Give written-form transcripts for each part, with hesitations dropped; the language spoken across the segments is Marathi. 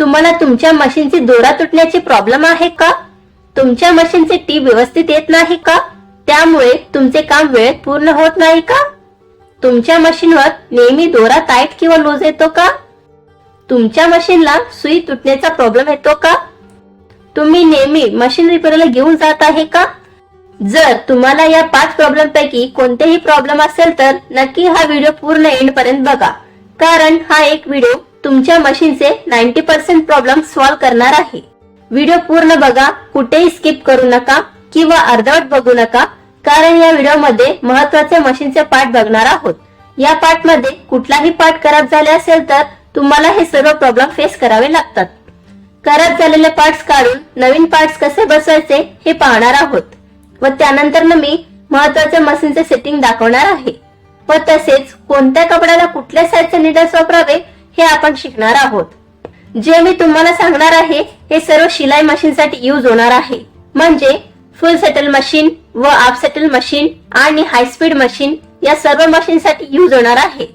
तुम्हाला तुमच्या मशीनची दोरा तुटण्याची प्रॉब्लेम आहे का? तुमच्या मशीनचे टीप व्यवस्थित येत नाही का? त्यामुळे तुमचे काम वेळेत पूर्ण होत नाही का? तुमच्या मशीनवर नेहमी दोरा टाईट किंवा लूज येतो का? तुमच्या मशीनला सुई तुटण्याचा प्रॉब्लेम येतो का? तुम्ही नेहमी मशीन रिपेअरला घेऊन जात आहे का? जर तुम्हाला या 5 प्रॉब्लेम पैकी कोणतेही प्रॉब्लेम असेल तर नक्की हा व्हिडिओ पूर्ण एंड पर्यंत बघा, कारण हा एक व्हिडिओ तुमच्या मशीनचे 90% प्रॉब्लेम सॉल्व्ह करणार आहे. व्हिडिओ पूर्ण बघा, कुठेही स्किप करू नका किंवा अर्धवट बघू नका, कारण या व्हिडिओमध्ये महत्त्वाचे मशीनचे पार्ट बघणार आहोत. या पार्ट मध्ये कुठलाही पार्ट खराब झाले असेल तर तुम्हाला हे सर्व प्रॉब्लेम फेस करावे लागतात. खराब झालेले पार्ट्स काढून नवीन पार्ट्स कसे बसवायचे हे पाहणार आहोत व त्यानंतर मी महत्त्वाच्या मशीनचे सेटिंग दाखवणार आहे व तसेच कोणत्या कपड्याला कुठल्या साईजचे नीडल्स वापरावे हे आपण शिकणार आहोत. जे मी तुम्हाला सांगणार आहे हे सर्व शिलाई मशीनसाठी यूज होणार आहे, म्हणजे फुल सेटल मशीन व हाफ सेटल मशीन आणि हाय स्पीड मशीन या सर्व मशीनसाठी यूज होणार आहे.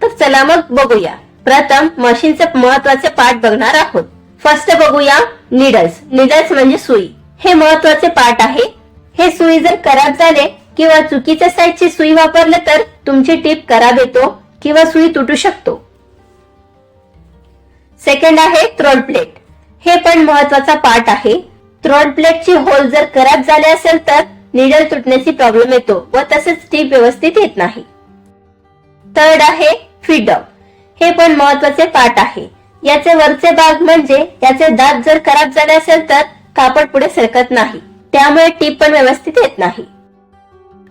तर चला मग बघूया. प्रथम मशीनचे महत्त्वाचे पार्ट बघणार आहोत. फर्स्ट बघूया नीडल्स. नीडल्स म्हणजे सुई. हे महत्त्वाचे पार्ट आहे. हे सुई जर खराब झाले किंवा चुकीच्या साईजची सुई वापरले तर तुमची टीप खराब येतो किंवा सुई तुटू शकतो. सेकंड आहे थ्रोट प्लेट. हे पण महत्त्वाचा पार्ट आहे. थ्रोट प्लेटची होल जर खराब झाले असेल तर नीडल तुटण्याची प्रॉब्लेम येतो व तसेच टीप व्यवस्थित येत नाही. थर्ड आहे फीड डॉग. हे पण महत्त्वाचे पार्ट आहे. याचे वरचे भाग म्हणजे याचे दात जर खराब झाले असेल तर कापड पुढे सरकत नाही, त्यामुळे टीप पण व्यवस्थित येत नाही.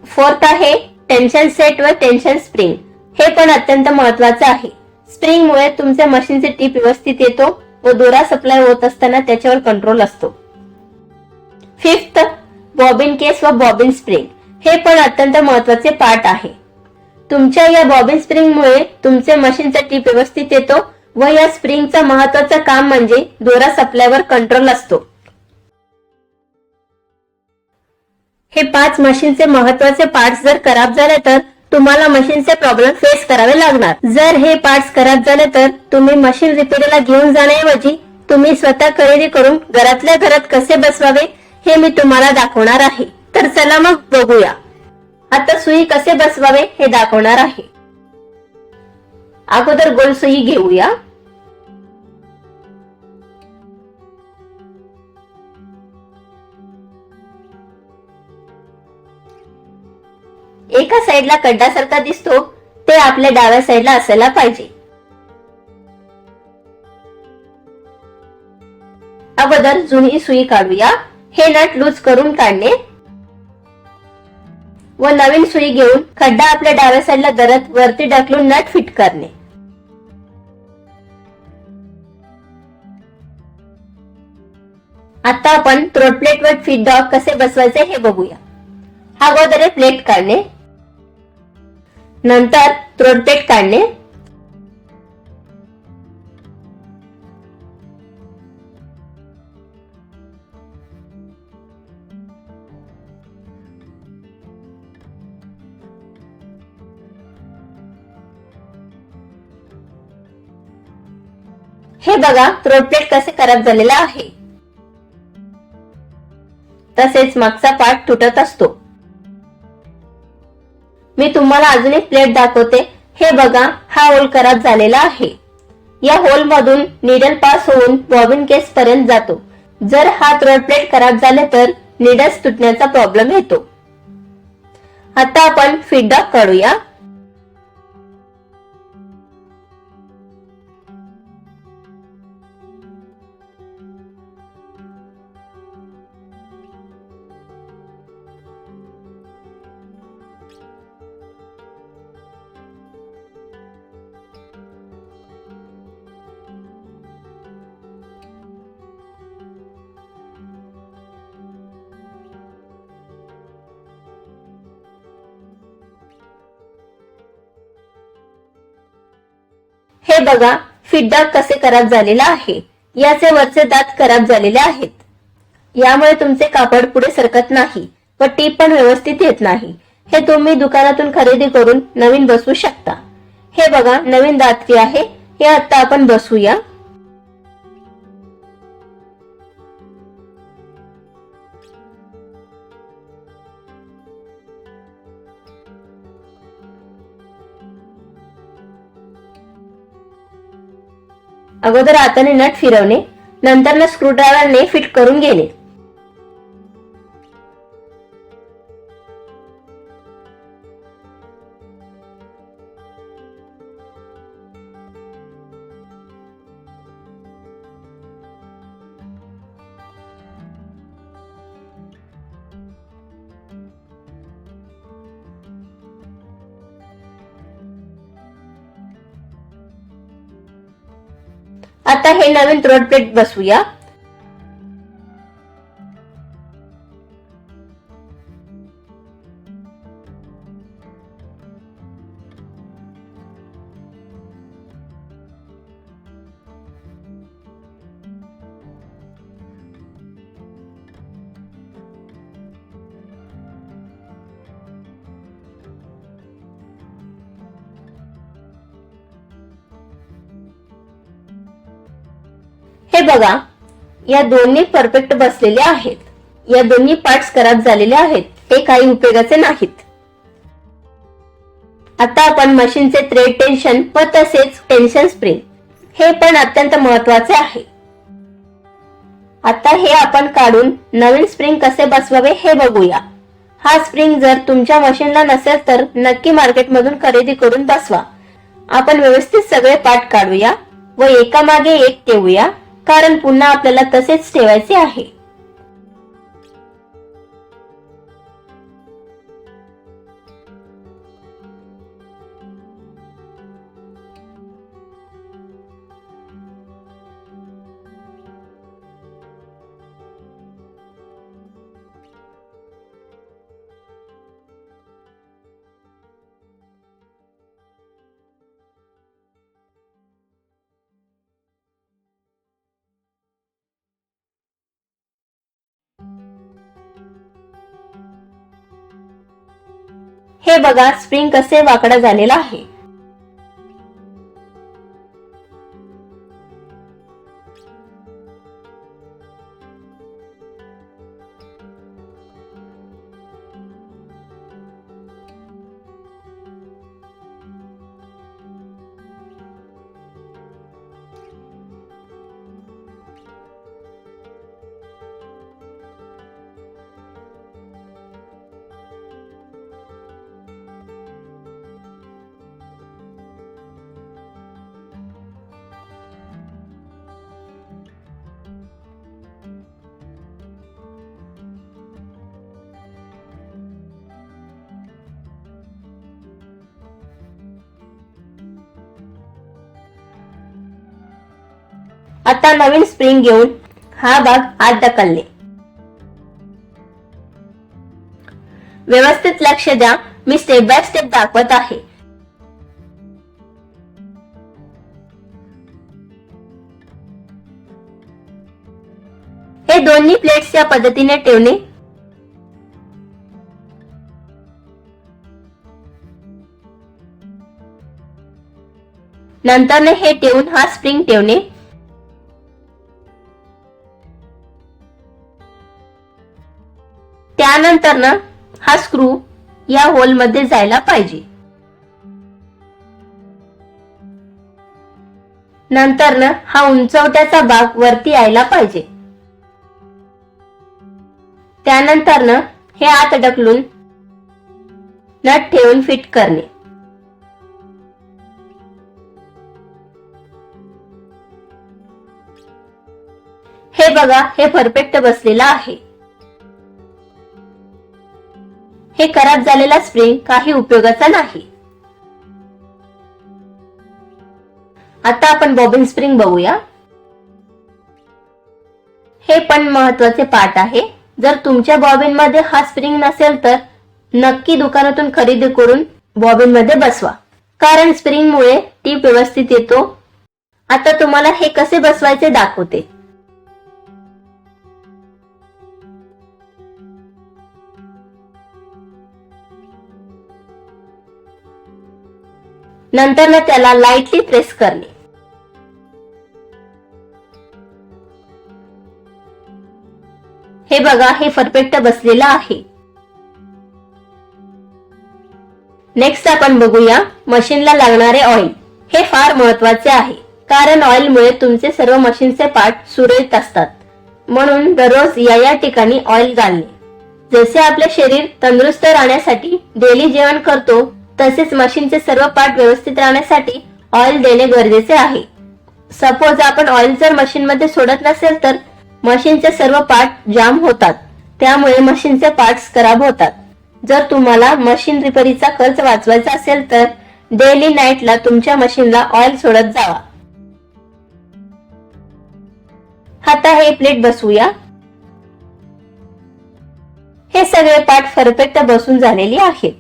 फोर्थ आहे टेन्शन सेट व टेन्शन स्प्रिंग. हे पण अत्यंत महत्त्वाचे आहे. स्प्रिंग मुळे तुमच्या मशीनचे टीप व्यवस्थित येतो व दोरा सप्लाय होत असताना त्याच्यावर कंट्रोल असतो. फिफ्थ बॉबिन केस व बॉबिन स्प्रिंग. हे पण अत्यंत महत्त्वाचे पार्ट आहे. तुमच्या या बॉबिन स्प्रिंग मुळे तुमचे मशीनचा टीप व्यवस्थित येतो व या स्प्रिंगचा महत्त्वाचं काम म्हणजे दोरा सप्लायवर कंट्रोल असतो. हे 5 मशीनचे महत्त्वाचे पार्ट्स जर खराब झाले तर तुम्हाला मशीनचे प्रॉब्लेम फेस करावे लागणार. जर हे पार्ट्स खराब झाले तर तुम्ही मशीन रिपेअरला घेऊन जाण्याऐवजी तुम्ही स्वतः खरेदी करून घरातल्या घरात कसे बसवावे हे मी तुम्हाला दाखवणार आहे. तर चला मग बघूया. आता सुई कसे बसवावे हे दाखवणार आहे. अगोदर गोल सुई घेऊया. एका साइडला खड्डासारखा दिसतो ते आपल्या डाव्या साइडला असायला पाहिजे. अगोदर जुनी सुई काढूया. हे नट लूज करून काढणे व नवीन सुई घेऊन खड्डा आपल्या डाव्या साइडला धरत वरती ढकलून नट फिट करणे. आता आपण थ्रोट प्लेट व फीड डॉग कसे बसवायचे हे बघूया. अगोदर प्लेट काढणे, नंतर थ्रोट प्लेट काढणे, हे बघा थ्रोट प्लेट कसे खराब झालेला आहे. तसेच मागचा पार्ट तुटत असतो. मी तुम्हाला अजून एक प्लेट दाखवते. हे बघा हा होल खराब झालेला आहे. या होल मधून नीडल पास होऊन बॉबिन केस पर्यंत जातो. जर हा थ्रोट प्लेट खराब झाले तर नीडल्स तुटण्याचा प्रॉब्लेम येतो. आता आपण फीड डॉग काढूया. हे बघा फीड डॉग कसे खराब झालेला आहे. याचे वरचे दात खराब झालेले आहेत. यामुळे तुमचे कापड पुढे सरकत नाही व टीप पण व्यवस्थित येत नाही. हे तुम्ही दुकानातून खरेदी करून नवीन बसवू शकता. हे बघा नवीन दातवी आहे. हे आता आपण बसवूया. अगोदर हाताने नट फिरवणे, नंतर स्क्रूड्रायव्हरने फिट करून घेणे. आता हे नवीन थ्रोट प्लेट बसवूया. हे बघा, या दोन्ही परफेक्ट बसलेले आहेत. या दोन्ही पार्ट्स खराब झालेले आहेत, हे काही उपयोगाचे नाहीत. आता आपण मशीनचे थ्रेड टेन्शन व तसेच टेन्शन स्प्रिंग हे पण अत्यंत महत्वाचे आहे. आता हे आपण काढून नवीन स्प्रिंग कसे बसवावे हे बघूया. हा स्प्रिंग जर तुमच्या मशीनला नसेल तर नक्की मार्केटमधून खरेदी करून बसवा. आपण व्यवस्थित सगळे पार्ट काढूया व एकामागे एक ठेवूया, कारण पुन्हा आपल्याला तसेच ठेवायचे आहे. हे बघा, स्प्रिंग कसे वाकडा झालेला आहे. आता नवीन स्प्रिंग घेऊन हा भाग आत ढकलणे. व्यवस्थित लक्ष द्या, मी स्टेप बाय स्टेप दाखवत आहे. हे दोन्ही प्लेट्स या पद्धतीने ठेवणे. नंतर हे ठेवून हा स्प्रिंग ठेवणे. त्यानंतर हा स्क्रू या होल मध्ये जायला पाहिजे. नंतर हा उंचवट्याचा भाग वरती यायला पाहिजे. त्यानंतर हे आत ढकलून नट ठेवून फिट करणे. हे बघा, हे परफेक्ट बसलेला आहे. हे खराब झालेला स्प्रिंग काही उपयोगाचा नाही. आता आपण बॉबिन स्प्रिंग बघूया. हे पण महत्वाचे पार्ट आहे. जर तुमच्या बॉबिन मध्ये हा स्प्रिंग नसेल तर नक्की दुकानातून खरेदी करून बॉबिन मध्ये बसवा, कारण स्प्रिंग मुळे टीप व्यवस्थित येतो. आता तुम्हाला हे कसे बसवायचे दाखवते. नंतर त्याला लाईटली प्रेस करणे. हे बघा, हे परफेक्ट बसलेलं आहे. नेक्स्ट आपण बघूया मशीनला लागणारे ऑइल. हे फार महत्वाचे आहे. कारण ऑइलमुळे तुमचे सर्व मशीनचे पार्ट सुरळीत असतात. म्हणून दररोज या ठिकाणी ऑइल घालणे. जसे आपले शरीर तंदुरुस्त राहण्यासाठी डेली जेवण करतो, तसेच मशीनचे सर्व पार्ट व्यवस्थित राहण्यासाठी ऑइल देणे गरजेचे आहे. सपोज आपण ऑइल जर मशीन मध्ये सोडत नसेल तर मशीनचे सर्व पार्ट जाम होतात, त्यामुळे मशीनचे पार्ट्स खराब होतात. जर तुम्हाला मशीन रिपेरीचा खर्च वाचवायचा असेल तर डेली नाईटला तुमच्या मशीनला ऑइल सोडत जावा. आता हे प्लेट बसवूया. हे सगळे पार्ट परफेक्ट बसून झालेली आहेत.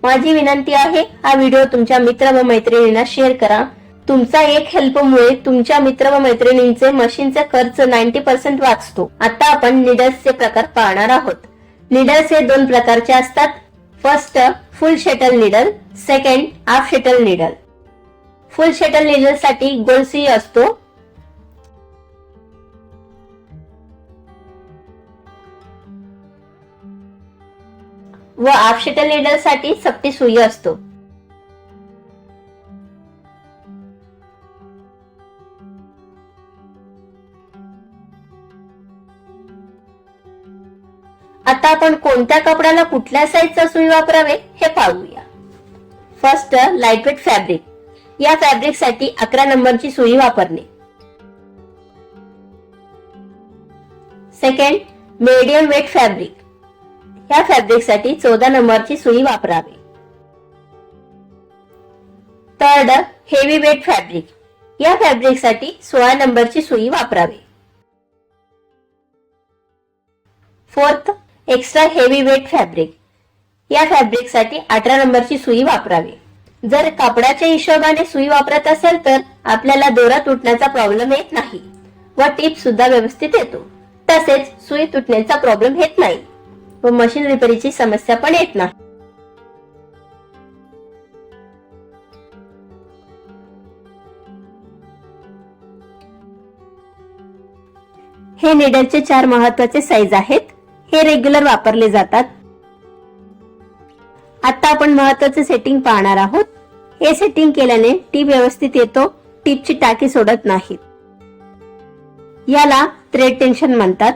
माझी विनंती आहे, हा व्हिडिओ तुमच्या मित्र व मैत्रिणींना शेअर करा. तुमचा एक हेल्पमुळे तुमच्या मित्र व मैत्रिणींचे मशीनचा खर्च 90% वाचतो. आता आपण निडल्सचे प्रकार पाहणार आहोत. निडल्स हे 2 प्रकारचे असतात. फर्स्ट फुल shuttle needle, second half shuttle needle. फुल शटल निडल साठी गोल सुई असतो. व हाफ शटल निडल साठी चपटी सुई असतो. आता आपण कोणत्या कपड्याला कुठल्या साईजचा सुई वापरावे हे पाहूया. First lightweight fabric. या फॅब्रिक साठी 11 नंबरची सुई वापरणे. Second medium weight fabric. या फॅब्रिक साठी 14 नंबरची सुई वापरावी. Third heavy weight fabric. या फॅब्रिक साठी 16 नंबरची सुई वापरावी. Fourth extra heavy weight fabric. या फॅब्रिक साठी 18 नंबरची सुई वापरावी. जर कापडाच्या हिशोबाने सुई वापरत असेल तर आपल्याला दोरा तुटण्याचा प्रॉब्लेम येत नाही व टिप सुद्धा व्यवस्थित येतो. तसेच सुई तुटण्याचा प्रॉब्लेम येत नाही व मशीन रिपेरीची समस्या पण येत नाही. हे निडलचे 4 महत्वाचे साईज आहेत. हे रेग्युलर वापरले जातात. आता आपण महत्वाचे सेटिंग पाहणार आहोत. हे सेटिंग केल्याने टीप व्यवस्थित येतो, टीपची टाकी सोडत नाही. याला थ्रेड टेन्शन म्हणतात.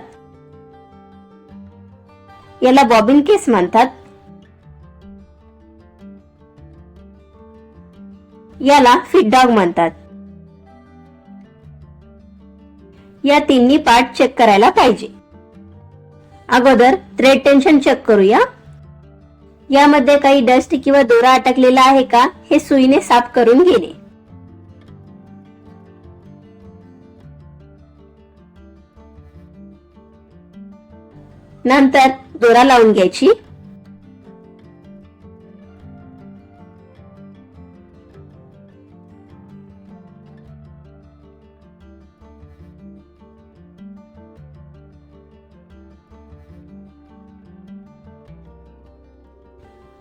याला बॉबिन केस म्हणतात. याला फिट डॉग म्हणतात. या तिन्ही पार्ट चेक करायला पाहिजे. अगोदर थ्रेड टेन्शन चेक करूया. यामध्ये काही डस्ट किंवा दोरा अटकलेला आहे का हे सुईने साफ करून घेणे. नंतर दोरा लावून घ्यायची.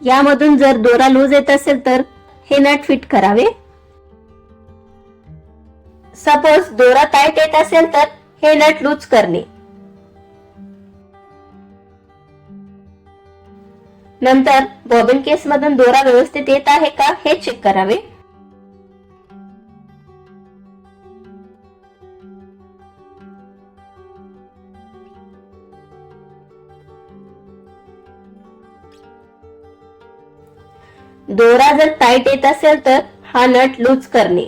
यामधून जर दोरा लूज येत असेल तर हे नट फिट करावे. सपोज दोरा टाईट येत असेल तर हे नट लूज करणे. नंतर बॉबिन केस मधून दोरा व्यवस्थित येत आहे का हे चेक करावे. दोरा जर टाईट येत असेल तर हा नट लूज करणे.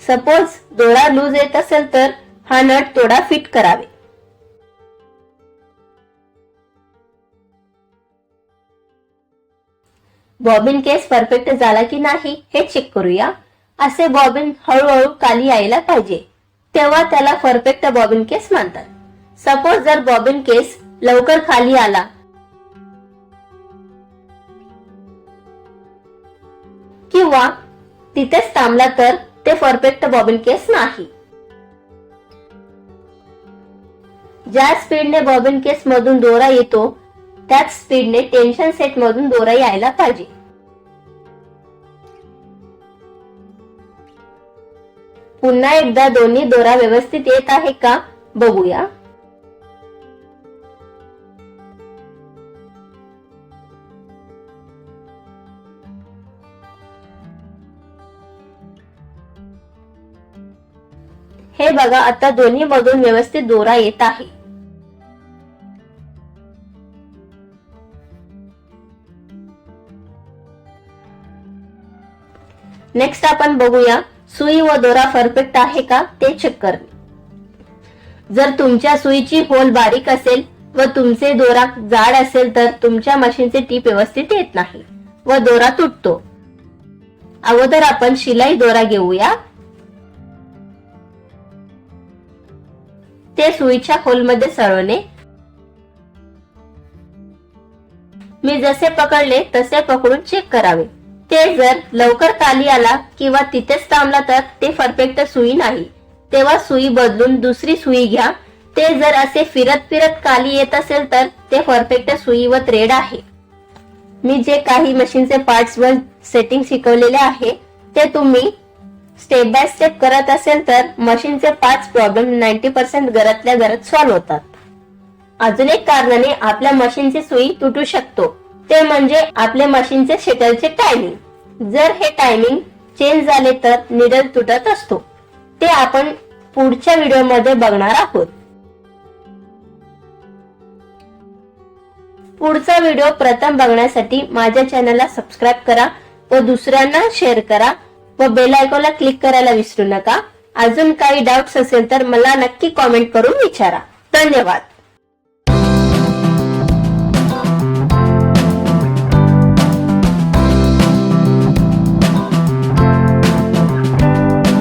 सपोज दोरा लूज येत असेल तर हा नट थोडा फिट करावे. बॉबिन केस परफेक्ट झाला की नाही हे चेक करूया. असे बॉबिन हळूहळू खाली यायला पाहिजे, तेव्हा त्याला परफेक्ट बॉबिन केस म्हणतात. सपोज जर बॉबिन केस लवकर खाली आला किंवा तिथेच थांबला तर ते परफेक्ट बॉबिन केस नाही. ज्या स्पीडने बॉबिन केस मधून दोरा येतो त्याच स्पीडने टेन्शन सेट मधून दोरा यायला पाहिजे. पुन्हा एकदा दोन्ही दोरा व्यवस्थित येत आहे का बघूया. हे बघा, आता दोन्ही मधून व्यवस्थित दोरा येत आहे. नेक्स्ट आपण बघूया सुई व दोरा परफेक्ट आहे का ते चेक करणे. जर तुमच्या सुईची होल बारीक असेल व तुमचे दोरा जाड असेल तर तुमच्या मशीनचे टीप व्यवस्थित येत नाही व दोरा तुटतो. अगोदर आपण शिलाई दोरा घेऊया. ते सुईच्या होल मध्ये सरवणे. मी जसे पकडले तसे पकडून चेक करावे. ते जर लवकर खाली आला किंवा तिथेच थांबला तर ते परफेक्ट सुई नाही. तेव्हा सुई बदलून दुसरी सुई घ्या. ते जर असे फिरत फिरत खाली येत असेल तर ते परफेक्ट सुई व थ्रेड आहे. मी जे काही मशीनचे पार्ट्स व सेटिंग शिकवलेले आहे ते तुम्ही स्टेप बाय स्टेप करत असेल तर मशीनचे 5 प्रॉब्लेम 90% घरातल्या घरात सॉल्व्ह होतात. अजून एक कारणाने आपल्या मशीनची सुई तुटू शकतो ते म्हणजे आपल्या मशीनचे शटलचे टायमिंग. जर हे टायमिंग चेंज झाले तर निडल तुटत असतो. ते आपण पुढच्या व्हिडिओमध्ये बघणार आहोत. पुढचा व्हिडिओ प्रथम बघण्यासाठी माझ्या चॅनलला सबस्क्राईब करा व दुसऱ्यांना शेअर करा व बेल आयकॉनला क्लिक करायला विसरू नका. अजून काही डाऊट्स असेल तर मला नक्की कॉमेंट करून विचारा. धन्यवाद.